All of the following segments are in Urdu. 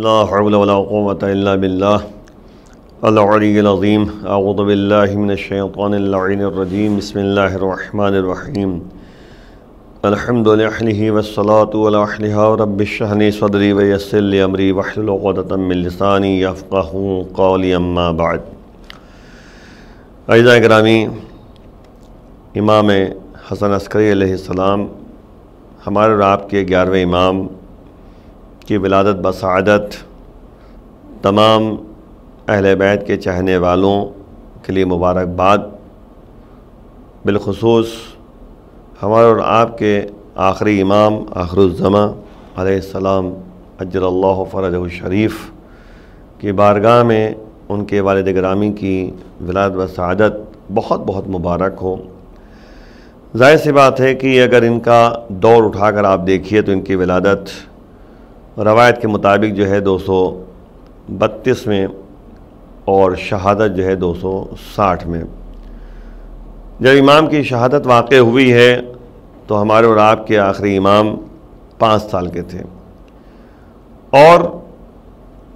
لا حول ولا قوة إلا بالله العلی العظیم اعوذ باللہ من الشیطان اللعین الرجیم بسم اللہ الرحمن الرحیم الحمد للہ والصلاة علی اہلہا رب اشرح لی صدری ویسر لی امری واحلل عقدۃ من لسانی یفقہوا قولی اما بعد۔ اعزائے گرامی، امام حسن عسکری علیہ السلام ہمارے اور آپ کے 11ویں امام کی ولادت بسعادت تمام اہل بیت کے چاہنے والوں کے لیے مبارکباد، بالخصوص ہمارے اور آپ کے آخری امام آخر الزماں علیہ السلام عجل اللہ فرجہ الشریف کی بارگاہ میں ان کے والد گرامی کی ولادت بسعادت بہت بہت مبارک ہو۔ ظاہر سی بات ہے کہ اگر ان کا دور اٹھا کر آپ دیکھیے تو ان کی ولادت روایت کے مطابق جو ہے 232 میں اور شہادت جو ہے 260 میں۔ جب امام کی شہادت واقع ہوئی ہے تو ہمارے اور آپ کے آخری امام 5 سال کے تھے، اور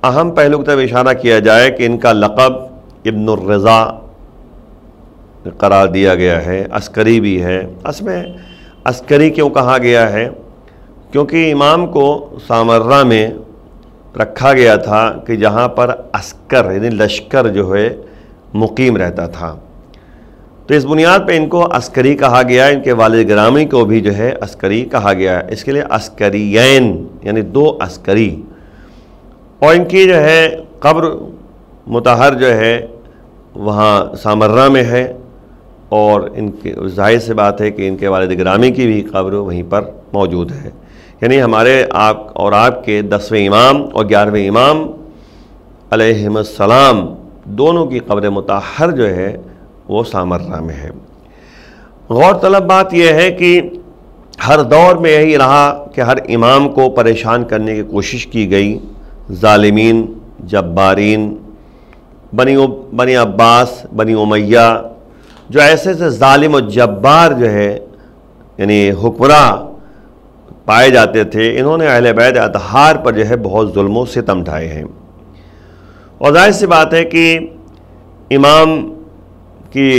اہم پہلو کی طرف اشارہ کیا جائے کہ ان کا لقب ابن الرضا قرار دیا گیا ہے، عسکری بھی ہے۔ اس میں عسکری کیوں کہا گیا ہے؟ کیونکہ امام کو سامرہ میں رکھا گیا تھا کہ جہاں پر عسکر یعنی لشکر جو ہے مقیم رہتا تھا، تو اس بنیاد پہ ان کو عسکری کہا گیا ہے۔ ان کے والد گرامی کو بھی جو ہے عسکری کہا گیا ہے، اس کے لیے عسکریین یعنی 2 عسکری۔ اور ان کی جو ہے قبر مطہر جو ہے وہاں سامرہ میں ہے، اور ان کے ظاہر سے بات ہے کہ ان کے والد گرامی کی بھی قبر وہیں پر موجود ہے، یعنی ہمارے آپ اور آپ کے 10ویں امام اور 11ویں امام علیہم السلام دونوں کی قبر مطہر جو ہے وہ سامرہ میں ہے۔ غور طلب بات یہ ہے کہ ہر دور میں یہی رہا کہ ہر امام کو پریشان کرنے کی کوشش کی گئی۔ ظالمین، جبارین، بنی عباس، بنی امیہ، جو ایسے ظالم و جبار جو ہے یعنی حکمراں پائے جاتے تھے، انہوں نے اہل بیت اطہار پر جو ہے بہت ظلم و ستم ڈھائے ہیں۔ اور ظاہر سی بات ہے کہ امام کی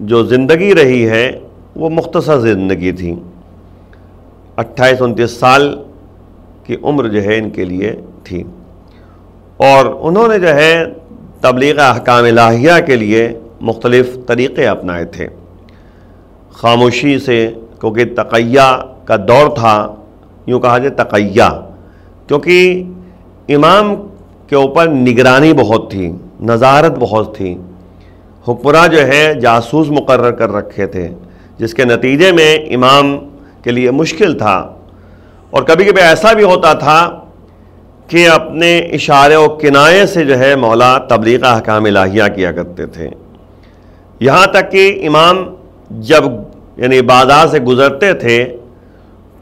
جو زندگی رہی ہے وہ مختصر زندگی تھی، 28-29 سال کی عمر جو ہے ان کے لیے تھی، اور انہوں نے جو ہے تبلیغ احکام الہیہ کے لیے مختلف طریقے اپنائے تھے۔ خاموشی سے، کیونکہ تقیہ کا دور تھا، یوں کہا جائے تقیہ، کیونکہ امام کے اوپر نگرانی بہت تھی، نظارت بہت تھی۔ حکمراں جو ہے جاسوس مقرر کر رکھے تھے، جس کے نتیجے میں امام کے لیے مشکل تھا، اور کبھی کبھی ایسا بھی ہوتا تھا کہ اپنے اشارے و کنایے سے جو ہے مولا تبلیغ احکام الہیہ کیا کرتے تھے۔ یہاں تک کہ امام جب یعنی بازار سے گزرتے تھے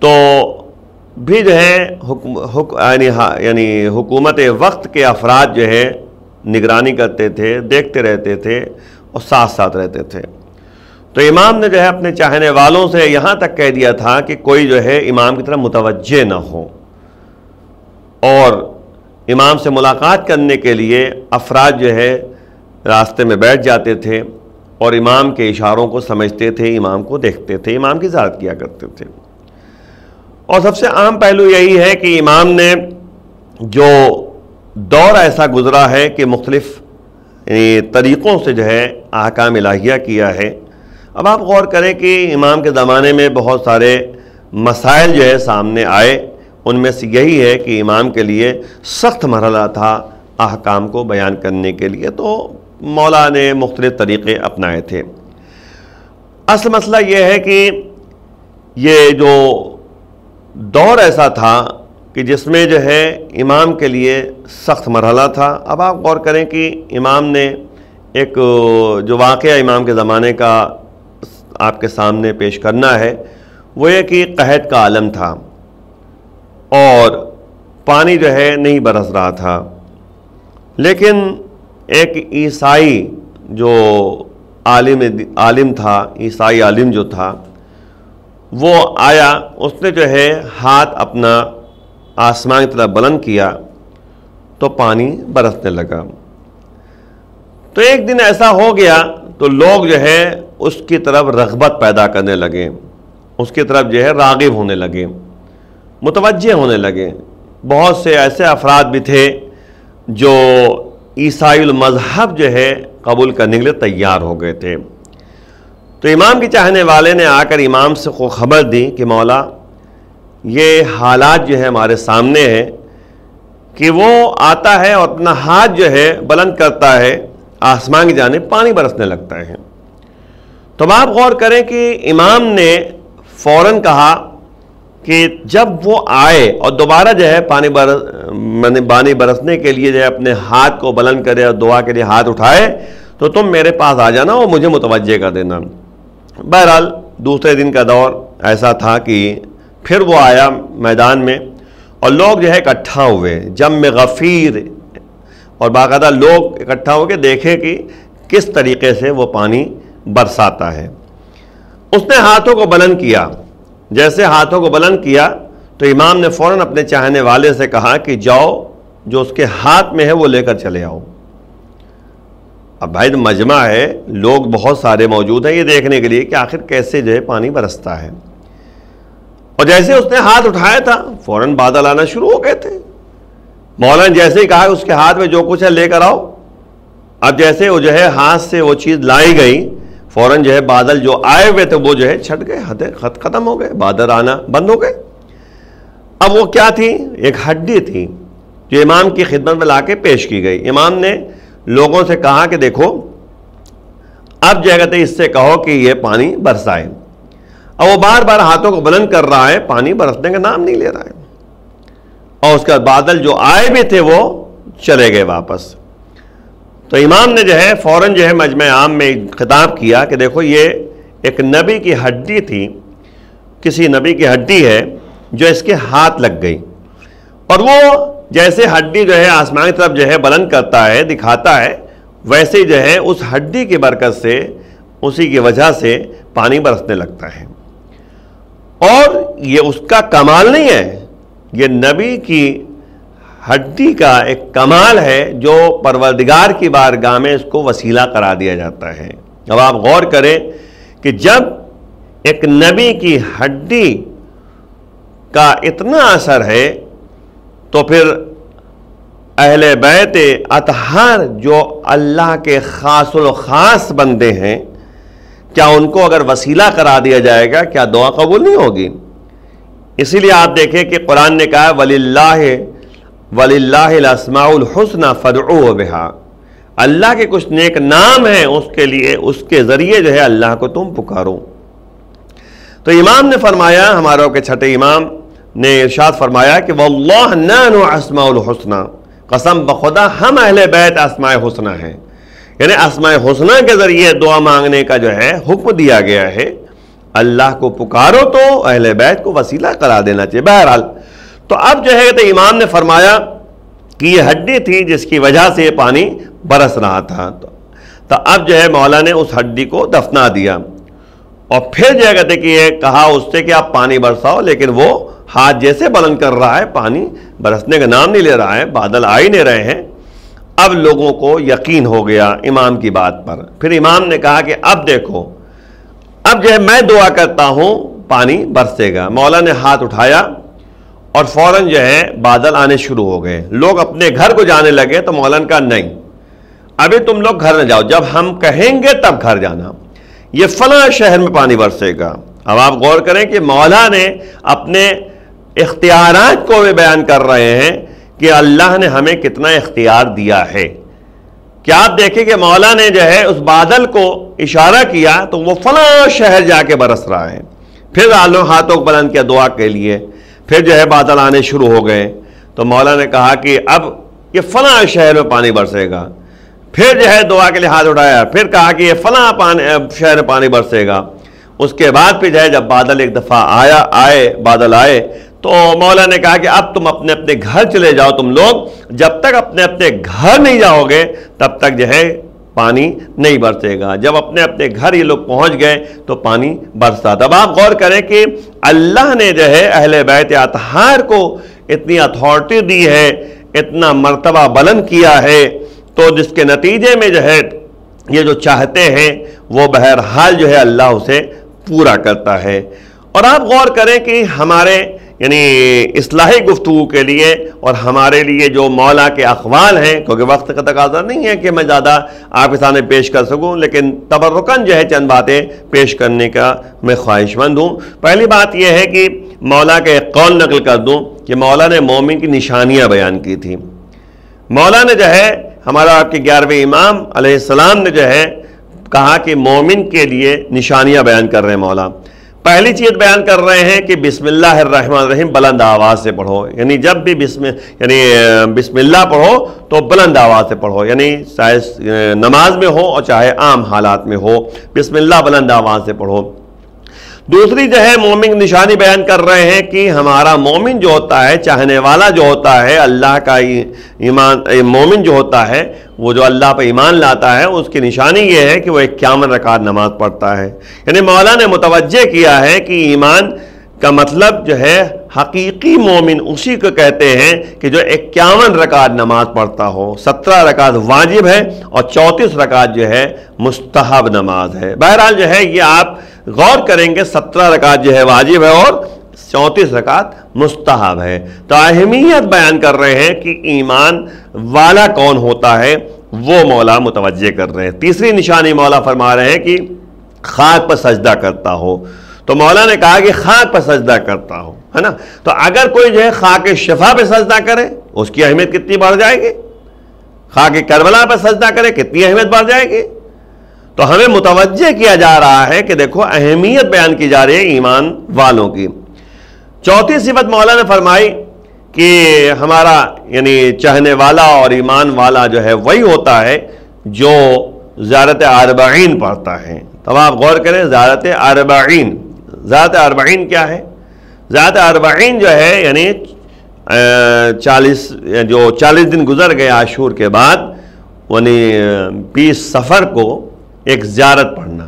تو بھی جو ہے یعنی حکومت وقت کے افراد جو ہے نگرانی کرتے تھے، دیکھتے رہتے تھے اور ساتھ ساتھ رہتے تھے۔ تو امام نے جو ہے اپنے چاہنے والوں سے یہاں تک کہہ دیا تھا کہ کوئی جو ہے امام کی طرف متوجہ نہ ہو، اور امام سے ملاقات کرنے کے لیے افراد جو ہے راستے میں بیٹھ جاتے تھے اور امام کے اشاروں کو سمجھتے تھے، امام کو دیکھتے تھے، امام کی زیارت کیا کرتے تھے۔ اور سب سے اہم پہلو یہی ہے کہ امام نے جو دور ایسا گزرا ہے کہ مختلف طریقوں سے جو ہے احکام الہیہ کیا ہے۔ اب آپ غور کریں کہ امام کے زمانے میں بہت سارے مسائل جو ہے سامنے آئے، ان میں سے یہی ہے کہ امام کے لیے سخت مرحلہ تھا احکام کو بیان کرنے کے لیے، تو مولا نے مختلف طریقے اپنائے تھے۔ اصل مسئلہ یہ ہے کہ یہ جو دور ایسا تھا کہ جس میں جو ہے امام کے لیے سخت مرحلہ تھا۔ اب آپ غور کریں کہ امام نے ایک جو واقعہ امام کے زمانے کا آپ کے سامنے پیش کرنا ہے، وہ یہ کہ قحط کا عالم تھا اور پانی جو ہے نہیں برس رہا تھا، لیکن ایک عیسائی جو عالم تھا، عیسائی عالم جو تھا، وہ آیا، اس نے جو ہے ہاتھ اپنا آسمان کی طرف بلند کیا تو پانی برسنے لگا۔ تو ایک دن ایسا ہو گیا تو لوگ جو ہے اس کی طرف رغبت پیدا کرنے لگے، اس کی طرف جو ہے راغب ہونے لگے، متوجہ ہونے لگے۔ بہت سے ایسے افراد بھی تھے جو عیسائی المذہب جو ہے قبول کرنے کے لیے تیار ہو گئے تھے۔ تو امام کے چاہنے والے نے آ کر امام سے خبر دی کہ مولا یہ حالات جو ہے ہمارے سامنے ہے کہ وہ آتا ہے اور اپنا ہاتھ جو ہے بلند کرتا ہے، آسمان کی جانب پانی برسنے لگتا ہے۔ تو آپ غور کریں کہ امام نے فوراً کہا کہ جب وہ آئے اور دوبارہ جو ہے پانی برسنے کے لیے جو ہے اپنے ہاتھ کو بلند کرے اور دعا کے لیے ہاتھ اٹھائے تو تم میرے پاس آ جانا اور مجھے متوجہ کر دینا۔ بہرحال دوسرے دن کا دور ایسا تھا کہ پھر وہ آیا میدان میں اور لوگ جو ہے اکٹھا ہوئے، جمع غفیر، اور باقاعدہ لوگ اکٹھا ہو کے دیکھے کہ کس طریقے سے وہ پانی برساتا ہے۔ اس نے ہاتھوں کو بلند کیا، جیسے ہاتھوں کو بلند کیا تو امام نے فوراً اپنے چاہنے والے سے کہا کہ جاؤ جو اس کے ہاتھ میں ہے وہ لے کر چلے آؤ۔ اب بھائی مجمع ہے، لوگ بہت سارے موجود ہیں یہ دیکھنے کے لیے کہ آخر کیسے جو ہے پانی برستا ہے، اور جیسے اس نے ہاتھ اٹھایا تھا فوراً بادل آنا شروع ہو گئے تھے۔ مولانا جیسے ہی کہا اس کے ہاتھ میں جو کچھ ہے لے کر آؤ، اب جیسے وہ جو ہے ہاتھ سے وہ چیز لائی گئی فوراً جو ہے بادل جو آئے ہوئے تھے وہ جو ہے چھٹ گئے، ختم ہو گئے، بادل آنا بند ہو گئے۔ اب وہ کیا تھی؟ ایک ہڈی تھی جو امام کی خدمت میں لا کے پیش کی گئی۔ امام نے لوگوں سے کہا کہ دیکھو اب جو ہے اس سے کہو کہ یہ پانی برسائے۔ اب وہ بار بار ہاتھوں کو بلند کر رہا ہے، پانی برسنے کا نام نہیں لے رہا ہے، اور اس کا بادل جو آئے بھی تھے وہ چلے گئے واپس۔ تو امام نے جو ہے فوراً جو ہے مجمع عام میں خطاب کیا کہ دیکھو یہ ایک نبی کی ہڈی تھی، کسی نبی کی ہڈی ہے جو اس کے ہاتھ لگ گئی، اور وہ جیسے ہڈی جو ہے آسمان کی طرف جو ہے بلند کرتا ہے دکھاتا ہے، ویسے جو ہے اس ہڈی کی برکت سے اسی کی وجہ سے پانی برسنے لگتا ہے۔ اور یہ اس کا کمال نہیں ہے، یہ نبی کی ہڈی کا ایک کمال ہے جو پروردگار کی بارگاہ میں اس کو وسیلہ قرار دیا جاتا ہے۔ اب آپ غور کریں کہ جب ایک نبی کی ہڈی کا اتنا اثر ہے تو پھر اہل بیت اطہار جو اللہ کے خاص الخاص بندے ہیں، کیا ان کو اگر وسیلہ قرار دیا جائے گا کیا دعا قبول نہیں ہوگی؟ اسی لیے آپ دیکھیں کہ قرآن نے کہا وَلِلَّهِ الْأَسْمَاءُ الْحُسْنَى فَادْعُوهُ بِهَا، اللہ کے کچھ نیک نام ہیں، اس کے لیے اس کے ذریعے جو ہے اللہ کو تم پکارو۔ تو امام نے فرمایا، ہماروں کے چھٹے امام نے ارشاد فرمایا کہ وَاللَّهِ نَحْنُ أَسْمَاءُ الْحُسْنَى، قسم بخدا ہم اہل بیت اسماء حسنہ ہیں، یعنی اسماء حسنہ کے ذریعے دعا مانگنے کا جو ہے حکم دیا گیا ہے۔ اللہ کو پکارو تو اہل بیت کو وسیلہ قرار دینا چاہیے۔ بہرحال تو اب جو ہے تو امام نے فرمایا کہ یہ ہڈی تھی جس کی وجہ سے یہ پانی برس رہا تھا، تو اب جو ہے مولا نے اس ہڈی کو دفنا دیا، اور پھر جو ہے کہتے کہ یہ کہا اس سے کہ آپ پانی برساؤ، لیکن وہ ہاتھ جیسے بلند کر رہا ہے پانی برسنے کا نام نہیں لے رہا ہے، بادل آ ہی نہیں رہے ہیں۔ اب لوگوں کو یقین ہو گیا امام کی بات پر۔ پھر امام نے کہا کہ اب دیکھو اب جو ہے میں دعا کرتا ہوں پانی برسے گا۔ مولا نے ہاتھ اٹھایا اور فوراً جو ہے بادل آنے شروع ہو گئے، لوگ اپنے گھر کو جانے لگے۔ تو مولا نے کہا نہیں ابھی تم لوگ گھر نہ جاؤ، جب ہم کہیں گے تب گھر جانا، یہ فلاں شہر میں پانی برسے گا۔ اب آپ غور کریں کہ مولا نے اپنے اختیارات کو بھی بیان کر رہے ہیں کہ اللہ نے ہمیں کتنا اختیار دیا ہے۔ کیا آپ دیکھیں کہ مولا نے جو ہے اس بادل کو اشارہ کیا تو وہ فلاں شہر جا کے برس رہا ہے، پھر ہاتھوں کو بلند کیا دعا کے لیے، پھر جو ہے بادل آنے شروع ہو گئے۔ تو مولا نے کہا کہ اب یہ فلاں شہر میں پانی برسے گا، پھر جو ہے دعا کے لیے ہاتھ اٹھایا، پھر کہا کہ یہ فلاں شہر میں پانی برسے گا۔ اس کے بعد پھر جو ہے جب بادل ایک دفعہ بادل آئے تو مولا نے کہا کہ اب تم اپنے اپنے گھر چلے جاؤ، تم لوگ جب تک اپنے اپنے گھر نہیں جاؤ گے تب تک جو ہے پانی نہیں برسے گا۔ جب اپنے اپنے گھر یہ لوگ پہنچ گئے تو پانی برسا۔ تب آپ غور کریں کہ اللہ نے جو ہے اہل بیت اطہار کو اتنی اتھارٹی دی ہے، اتنا مرتبہ بلند کیا ہے، تو جس کے نتیجے میں جو ہے یہ جو چاہتے ہیں وہ بہرحال جو ہے اللہ اسے پورا کرتا ہے۔ اور آپ غور کریں کہ ہمارے یعنی اصلاحی گفتگو کے لیے اور ہمارے لیے جو مولا کے اقوال ہیں، کیونکہ وقت کا تقاضا نہیں ہے کہ میں زیادہ آپ کے سامنے پیش کر سکوں، لیکن تبرکاً جو ہے چند باتیں پیش کرنے کا میں خواہش مند ہوں۔ پہلی بات یہ ہے کہ مولا کے ایک قول نقل کر دوں کہ مولا نے مومن کی نشانیاں بیان کی تھی۔ مولا نے جو ہے ہمارا آپ کے 11ویں امام علیہ السلام نے جو ہے کہا کہ مومن کے لیے نشانیاں بیان کر رہے ہیں مولا۔ پہلی چیز بیان کر رہے ہیں کہ بسم اللہ الرحمن الرحیم بلند آواز سے پڑھو، یعنی جب بھی بسم اللہ پڑھو تو بلند آواز سے پڑھو، یعنی چاہے نماز میں ہو اور چاہے عام حالات میں ہو، بسم اللہ بلند آواز سے پڑھو۔ دوسری جو ہے مومن نشانی بیان کر رہے ہیں کہ ہمارا مومن جو ہوتا ہے، چاہنے والا جو ہوتا ہے، اللہ کا ایمان مومن جو ہوتا ہے، وہ جو اللہ پہ ایمان لاتا ہے، اس کی نشانی یہ ہے کہ وہ 51 رکعت نماز پڑھتا ہے۔ یعنی مولا نے متوجہ کیا ہے کہ ایمان کا مطلب جو ہے حقیقی مومن اسی کو کہتے ہیں کہ جو 51 رکعت نماز پڑھتا ہو۔ 17 رکعت واجب ہے اور 34 رکعت جو ہے مستحب نماز ہے۔ بہرحال جو ہے یہ آپ غور کریں گے، 17 رکعت جو ہے واجب ہے اور 34 رکعت مستحب ہے۔ تو اہمیت بیان کر رہے ہیں کہ ایمان والا کون ہوتا ہے، وہ مولا متوجہ کر رہے ہیں۔ تیسری نشانی مولا فرما رہے ہیں کہ خاک پر سجدہ کرتا ہو، تو مولا نے کہا کہ خاک پر سجدہ کرتا ہو، ہے نا۔ تو اگر کوئی جو ہے خاک شفا پہ سجدہ کرے، اس کی اہمیت کتنی بڑھ جائے گی، خاک کربلا پر سجدہ کرے کتنی اہمیت بڑھ جائے گی۔ تو ہمیں متوجہ کیا جا رہا ہے کہ دیکھو اہمیت بیان کی جا رہی ہے ایمان والوں کی۔ چوتھی صفت مولا نے فرمائی کہ ہمارا یعنی چاہنے والا اور ایمان والا جو ہے وہی ہوتا ہے جو زیارت اربعین پڑھتا ہے۔ تب آپ غور کریں، زیارت اربعین، زیارت اربعین کیا ہے؟ زیارت اربعین جو ہے یعنی 40 دن گزر گئے عاشور کے بعد، یعنی 20 صفر کو ایک زیارت پڑھنا۔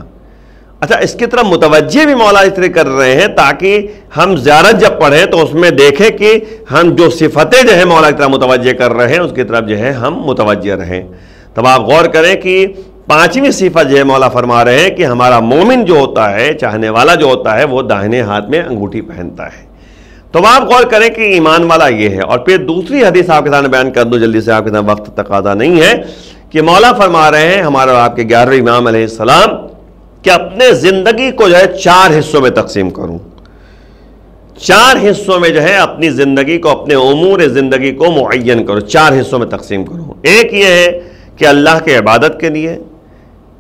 اچھا، اس کی طرف متوجہ بھی مولا اس طرح کر رہے ہیں تاکہ ہم زیارت جب پڑھیں تو اس میں دیکھیں کہ ہم جو صفتیں جو ہے مولا کی طرف متوجہ کر رہے ہیں اس کی طرف جو ہے ہم متوجہ رہیں۔ تب آپ غور کریں کہ 5ویں صفت جو ہے مولا فرما رہے ہیں کہ ہمارا مومن جو ہوتا ہے، چاہنے والا جو ہوتا ہے، وہ داہنے ہاتھ میں انگوٹھی پہنتا ہے۔ تو آپ غور کریں کہ ایمان والا یہ ہے۔ اور پھر دوسری حدیث آپ کے سامنے بیان کر دو جلدی سے، آپ کے سامنے وقت تقاضا نہیں ہے، کہ مولا فرما رہے ہیں ہمارے آپ کے 11ویں امام علیہ السلام کہ اپنے زندگی کو جو ہے 4 حصوں میں تقسیم کروں، 4 حصوں میں جو ہے اپنی زندگی کو، اپنے امور زندگی کو معین کرو، 4 حصوں میں تقسیم کروں۔ ایک یہ ہے کہ اللہ کے عبادت کے لیے،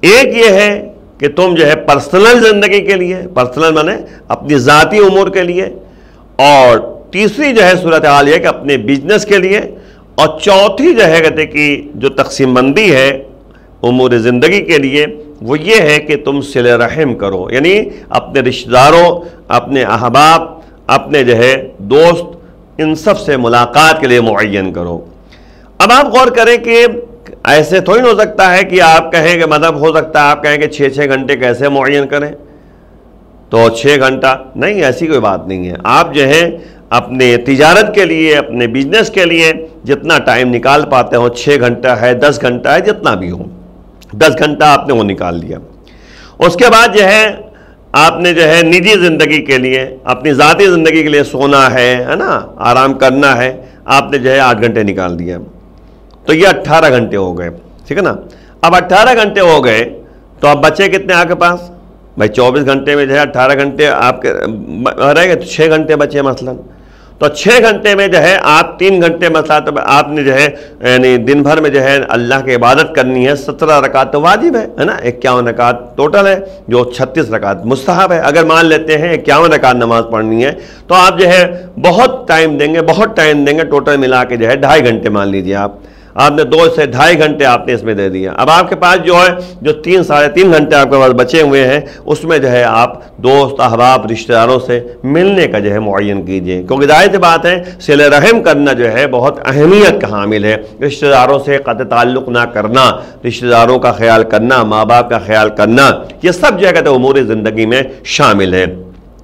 ایک یہ ہے کہ تم جو ہے پرسنل زندگی کے لیے، پرسنل مانے اپنی ذاتی امور کے لیے، اور تیسری جو ہے صورتحال یہ کہ اپنے بزنس کے لیے، اور چوتھی جو ہے کہتے کہ جو تقسیم بندی ہے امور زندگی کے لیے وہ یہ ہے کہ تم صلہ رحم کرو، یعنی اپنے رشتہ داروں، اپنے احباب، اپنے جو ہے دوست، ان سب سے ملاقات کے لیے معین کرو۔ اب آپ غور کریں کہ ایسے تھوڑی ہو سکتا ہے کہ آپ کہیں کہ مطلب ہو سکتا ہے آپ کہیں کہ 6 گھنٹے کیسے معین کریں، تو 6 گھنٹہ نہیں، ایسی کوئی بات نہیں ہے۔ آپ جو ہے اپنے تجارت کے لیے، اپنے بزنس کے لیے جتنا ٹائم نکال پاتے ہو، 6 گھنٹہ ہے، 10 گھنٹہ ہے، جتنا بھی ہو، 10 گھنٹہ آپ نے وہ نکال لیا۔ اس کے بعد جو ہے آپ نے جو ہے نجی زندگی کے لیے، اپنی ذاتی زندگی کے لیے سونا ہے نا، آرام کرنا ہے، آپ نے جو ہے 8 گھنٹے نکال دیا، تو یہ 18 گھنٹے ہو گئے، ٹھیک ہے نا۔ اب 18 گھنٹے ہو گئے تو اب بچے کتنے آپ کے پاس؟ بھائی 24 گھنٹے میں جو ہے 18 گھنٹے آپ کے رہ گئے، تو 6 گھنٹے بچے مثلاً، تو 6 گھنٹے میں جو ہے آپ 3 گھنٹے مثلا تو آپ نے جو ہے یعنی دن بھر میں جو ہے اللہ کی عبادت کرنی ہے۔ 17 رکعت تو واجب ہے نا، 51 رکعت ٹوٹل ہے، جو 36 رکعت مستحب ہے۔ اگر مان لیتے ہیں 51 رکعت نماز پڑھنی ہے تو آپ جو ہے بہت ٹائم دیں گے، ٹوٹل ملا کے جو ہے 2.5 گھنٹے مان لیجیے آپ نے 2 سے 2.5 گھنٹے آپ نے اس میں دے دیا۔ اب آپ کے پاس جو ہے جو 3 ساڑھے 3 گھنٹے آپ کے پاس بچے ہوئے ہیں، اس میں جو ہے آپ دوست احباب رشتہ داروں سے ملنے کا جو ہے معین کیجئے، کیونکہ ظاہر سی بات ہے صلہ رحم کرنا جو ہے بہت اہمیت کا حامل ہے۔ رشتہ داروں سے قطع تعلق نہ کرنا، رشتہ داروں کا خیال کرنا، ماں باپ کا خیال کرنا، یہ سب جو ہے کہتے ہیں امور زندگی میں شامل ہے۔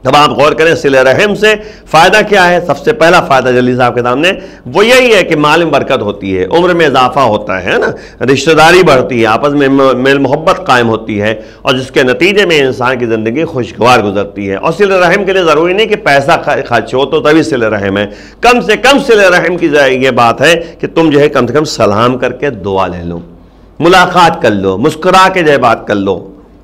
اب آپ غور کریں صلہ رحم سے فائدہ کیا ہے؟ سب سے پہلا فائدہ جلی صاحب کے سامنے وہ یہی ہے کہ مال میں برکت ہوتی ہے، عمر میں اضافہ ہوتا ہے نا، رشتہ داری بڑھتی ہے، آپس میں میل محبت قائم ہوتی ہے، اور جس کے نتیجے میں انسان کی زندگی خوشگوار گزرتی ہے۔ اور صلہ رحم کے لیے ضروری نہیں کہ پیسہ خرچ ہو تو تبھی صلہ رحم ہے، کم سے کم صلہ رحم کی یہ بات ہے کہ تم جو ہے کم سے کم سلام کر کے دعا لے لو، ملاقات کر لو، مسکرا کے جو ہے بات کر لو۔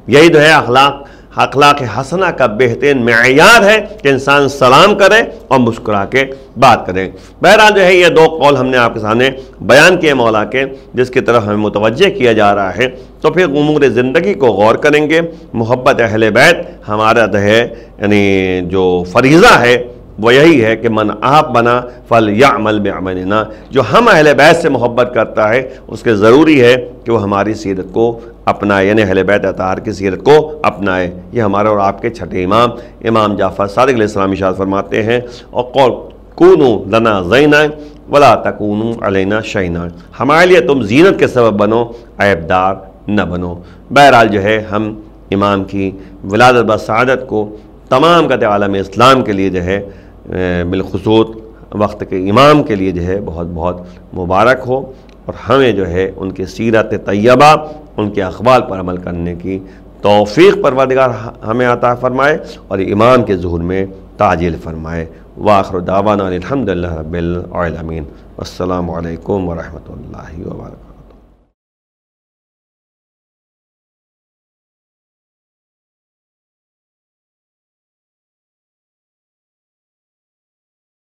یہی جو ہے اخلاق حسنہ کا بہترین معیار ہے کہ انسان سلام کرے اور مسکرا کے بات کرے۔ بہرحال جو ہے یہ دو قول ہم نے آپ کے سامنے بیان کیے مولا کے، جس کی طرف ہمیں متوجہ کیا جا رہا ہے، تو پھر امور زندگی کو غور کریں گے۔ محبت اہل بیت ہمارا جو ہے یعنی جو فریضہ ہے وہ یہی ہے کہ من احب بنا فلیعمل بعملنا، جو ہم اہل بیت سے محبت کرتا ہے اس کے ضروری ہے کہ وہ ہماری سیرت کو اپنائے، یعنی اہل بیت اطہار کی سیرت کو اپنائے۔ یہ ہمارے اور آپ کے چھٹے امام جعفر صادق علیہ السلام ارشاد فرماتے ہیں، اور قول کونوا لنا زینا ولا تکونوا علینا شینا، ہمارے لیے تم زینت کے سبب بنو، عیب دار نہ بنو۔ بہرحال جو ہے ہم امام کی ولادت بسعادت کو تمام قطع عالم اسلام کے لیے جو ہے بالخصوص وقت کے امام کے لیے جو ہے بہت بہت مبارک ہو، اور ہمیں جو ہے ان کی سیرت طیبہ، ان کے اقوال پر عمل کرنے کی توفیق پروردگار ہمیں عطا فرمائے، اور امام کے ظہور میں تعجیل فرمائے۔ وآخر دعوانا الحمدللہ رب العالمین۔ السلام علیکم ورحمۃ اللہ وبرکاتہ۔